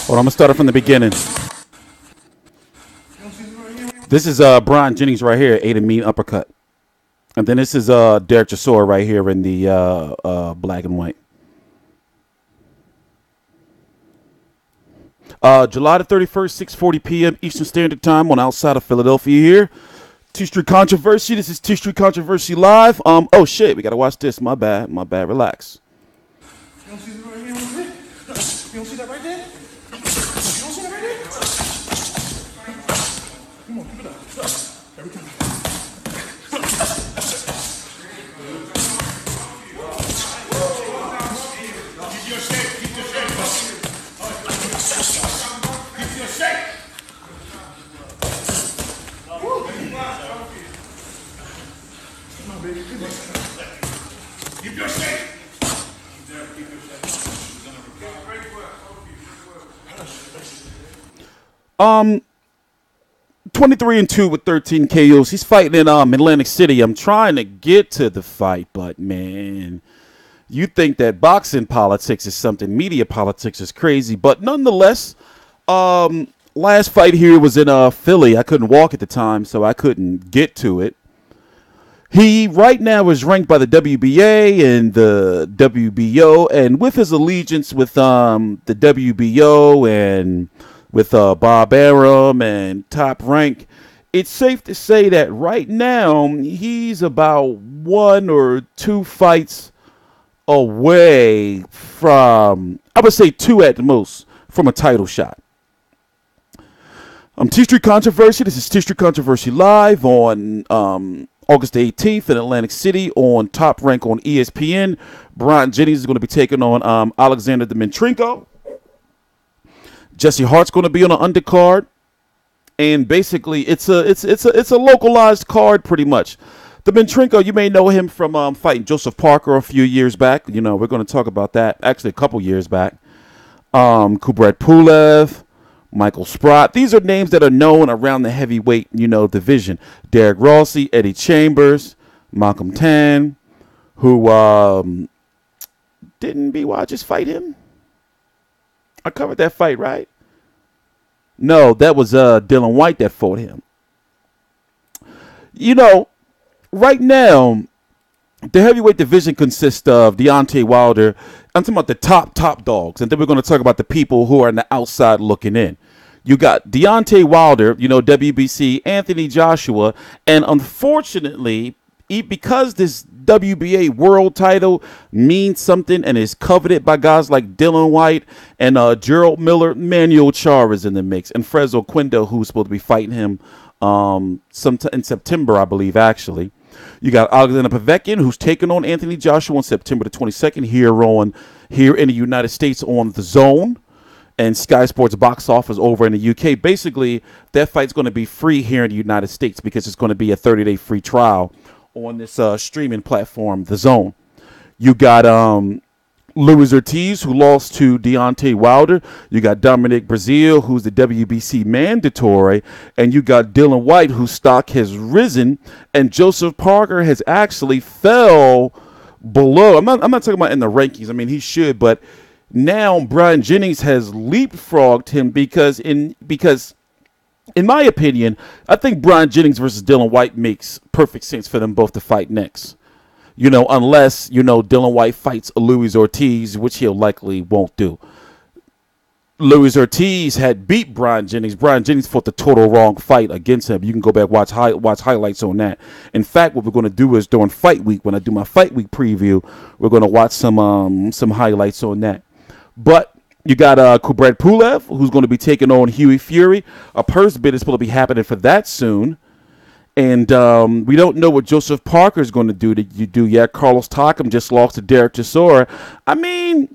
Hold on, I'm gonna start it from the beginning. This is Bryant Jennings right here, ate a mean uppercut. And then this is Derek Chisora right here in the black and white. July the 31st, 6:40 p.m. Eastern Standard Time on outside of Philadelphia here. TstreeT Controversy. This is TstreeT Controversy Live. Oh shit, we gotta watch this. My bad. Relax. You don't see that right here? You don't see that right there? You don't see that right there? Come on, keep it up. Every time. Keep your shape. Keep your shape. Keep your shape. Come on, baby. Keep your shape. 23-2 with 13 KOs. He's fighting in Atlantic City. I'm trying to get to the fight, but man, you think that boxing politics is something, media politics is crazy, but nonetheless, last fight here was in Philly. I couldn't walk at the time, so I couldn't get to it. He right now is ranked by the WBA and the WBO, and with his allegiance with the WBO and with Bob Arum and Top Rank, it's safe to say that right now he's about 1 or 2 fights away from, I would say 2 at the most, from a title shot. TstreeT Controversy. This is TstreeT Controversy Live on August 18th in Atlantic City on Top Rank on ESPN. Bryant Jennings is going to be taking on Alexander Dimitrenko. Jesse Hart's going to be on an undercard, and basically it's a localized card pretty much. Dimitrenko, you may know him from fighting Joseph Parker a few years back. You know, we're going to talk about that actually a couple years back. Kubrat Pulev, Michael Sprott. These are names that are known around the heavyweight, division. Derek Rossi, Eddie Chambers, Malcolm Tan, who didn't BY just fight him? I covered that fight, right? No, that was Dylan Whyte that fought him. Right now, the heavyweight division consists of Deontay Wilder. I'm talking about the top dogs. And then we're going to talk about the people who are on the outside looking in. You got Deontay Wilder, WBC, Anthony Joshua. And unfortunately, because this WBA world title means something and is coveted by guys like Dylan Whyte and Gerald Miller, Manuel Char is in the mix. And Fresno Quindo, who's supposed to be fighting him sometime in September, I believe, actually. You got Alexander Povetkin, who's taking on Anthony Joshua on September the 22nd here in the United States on The Zone and Sky Sports box office over in the UK. Basically, that fight's going to be free here in the United States because it's going to be a 30-day free trial on this streaming platform, The Zone. You got Luis Ortiz, who lost to Deontay Wilder. You got Dominic Breazeale, who's the WBC mandatory. And you got Dylan Whyte, whose stock has risen. And Joseph Parker has actually fell below. I'm not talking about in the rankings. I mean, he should. But now Bryant Jennings has leapfrogged him because in my opinion, I think Bryant Jennings versus Dylan Whyte makes perfect sense for them both to fight next. Unless, Dylan Whyte fights Luis Ortiz, which he'll likely won't do. Luis Ortiz had beat Bryant Jennings. Bryant Jennings fought the total wrong fight against him. You can go back watch highlights on that. In fact, what we're going to do is during fight week, when I do my fight week preview, we're going to watch some highlights on that. But you got Kubrat Pulev, who's going to be taking on Hughie Fury. A purse bid is supposed to be happening for that soon. And we don't know what Joseph Parker is going to do yet. Carlos Takam just lost to Derek Chisora. I mean,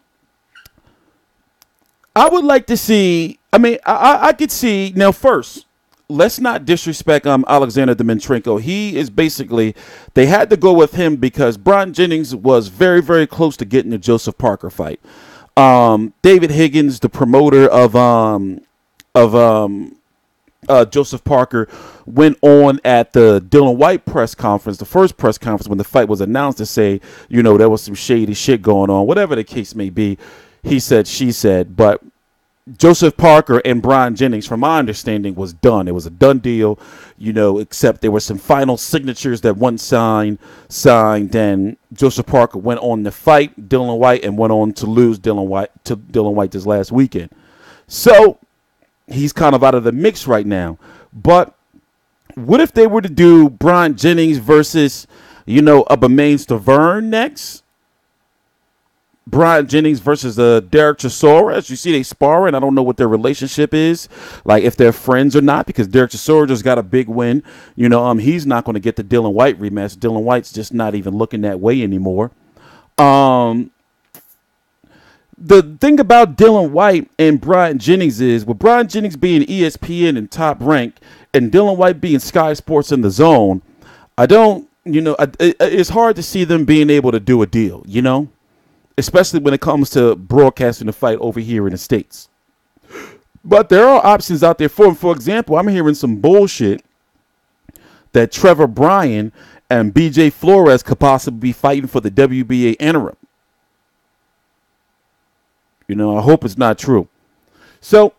I would like to see. I could see. Now, first, let's not disrespect Alexander Dimitrenko. He is basically, they had to go with him because Bryant Jennings was very, very close to getting the Joseph Parker fight. David Higgins, the promoter of Joseph Parker, went on at the Dylan Whyte press conference, the first press conference when the fight was announced, to say, there was some shady shit going on, whatever the case may be. He said, she said. But Joseph Parker and Bryant Jennings, from my understanding, was done. It was a done deal, except there were some final signatures that weren't signed. Then Joseph Parker went on to fight Dillian Whyte and went on to lose Dillian Whyte this last weekend. So he's kind of out of the mix right now. But what if they were to do Bryant Jennings versus, Ovation Stavern next? Bryant Jennings versus Derek Chisora. As you see, they sparring. I don't know what their relationship is, like if they're friends or not, because Derek Chisora just got a big win. He's not going to get the Dillian Whyte rematch. Dillian Whyte's just not even looking that way anymore. The thing about Dillian Whyte and Bryant Jennings is, with Bryant Jennings being ESPN and Top Rank, and Dillian Whyte being Sky Sports in the Zone, it's hard to see them being able to do a deal, especially when it comes to broadcasting the fight over here in the States. But there are options out there for him. For example, I'm hearing some bullshit that Trevor Bryan and BJ Flores could possibly be fighting for the WBA interim. I hope it's not true. So,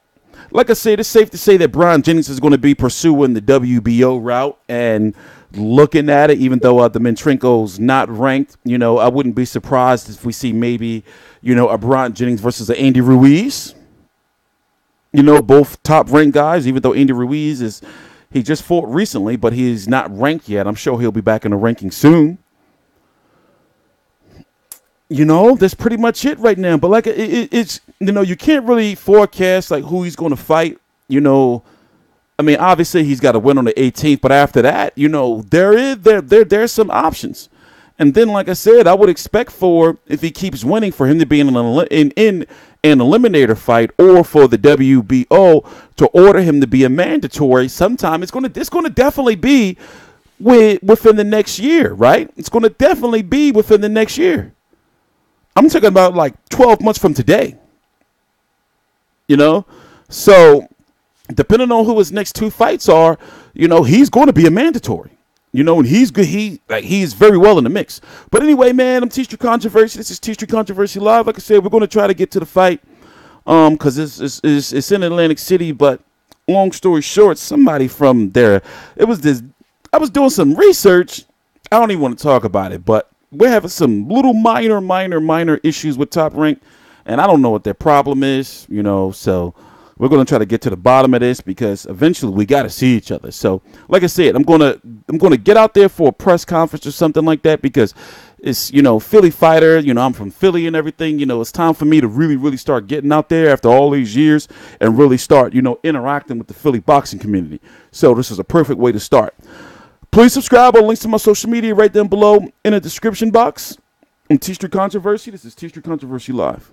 like I said, it's safe to say that Bryant Jennings is going to be pursuing the WBO route and looking at it, even though Dimitrenko's not ranked. I wouldn't be surprised if we see maybe, a Bryant Jennings versus a Andy Ruiz. Both top ranked guys, even though Andy Ruiz he just fought recently, but he's not ranked yet. I'm sure he'll be back in the ranking soon. That's pretty much it right now. But like it's you can't really forecast like who he's going to fight. Obviously he's got to win on the 18th, but after that, there's some options. And then, like I said, I would expect if he keeps winning, for him to be in an eliminator fight, or for the WBO to order him to be a mandatory sometime. It's going to definitely be within the next year, right? It's going to definitely be within the next year. I'm talking about like 12 months from today. So depending on who his next two fights are, he's going to be a mandatory. And he's good. He's very well in the mix. But anyway, man, I'm TstreeT Controversy. This is TstreeT Controversy Live. Like I said, we're going to try to get to the fight because it's in Atlantic City. But long story short, somebody from there, I was doing some research. I don't even want to talk about it, but we're having some little minor issues with Top Rank, and I don't know what their problem is, so we're going to try to get to the bottom of this, because eventually we got to see each other. So like I said, I'm going to get out there for a press conference or something like that, because it's, Philly fighter, I'm from Philly and everything, it's time for me to really start getting out there after all these years and really start, interacting with the Philly boxing community. So this is a perfect way to start. Please subscribe on links to my social media right down below in the description box. I'm TstreeT Controversy. This is TstreeT Controversy Live.